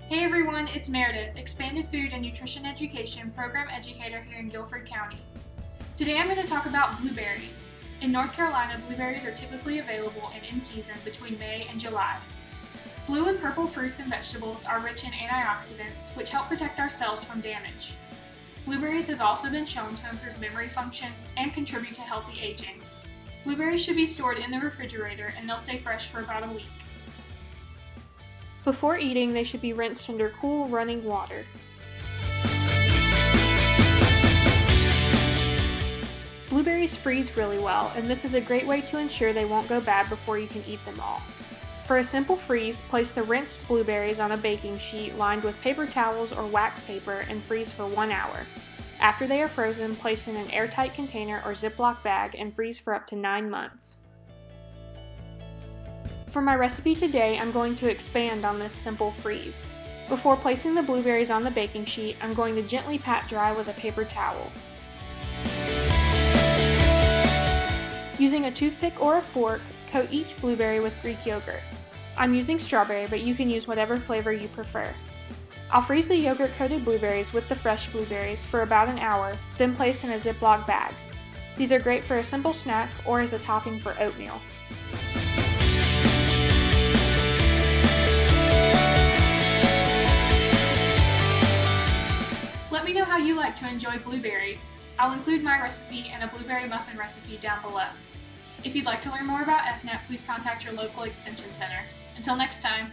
Hey everyone, it's Meredith, Expanded Food and Nutrition Education Program Educator here in Guilford County. Today I'm going to talk about blueberries. In North Carolina, blueberries are typically available and in season between May and July. Blue and purple fruits and vegetables are rich in antioxidants, which help protect our cells from damage. Blueberries have also been shown to improve memory function and contribute to healthy aging. Blueberries should be stored in the refrigerator and they'll stay fresh for about a week. Before eating, they should be rinsed under cool, running water. Blueberries freeze really well, and this is a great way to ensure they won't go bad before you can eat them all. For a simple freeze, place the rinsed blueberries on a baking sheet lined with paper towels or wax paper and freeze for 1 hour. After they are frozen, place in an airtight container or Ziploc bag and freeze for up to 9 months. For my recipe today, I'm going to expand on this simple freeze. Before placing the blueberries on the baking sheet, I'm going to gently pat dry with a paper towel. Using a toothpick or a fork, coat each blueberry with Greek yogurt. I'm using strawberry, but you can use whatever flavor you prefer. I'll freeze the yogurt-coated blueberries with the fresh blueberries for about an hour, then place in a Ziploc bag. These are great for a simple snack or as a topping for oatmeal. Let me know how you like to enjoy blueberries. I'll include my recipe and a blueberry muffin recipe down below. If you'd like to learn more about FNEP, please contact your local extension center. Until next time.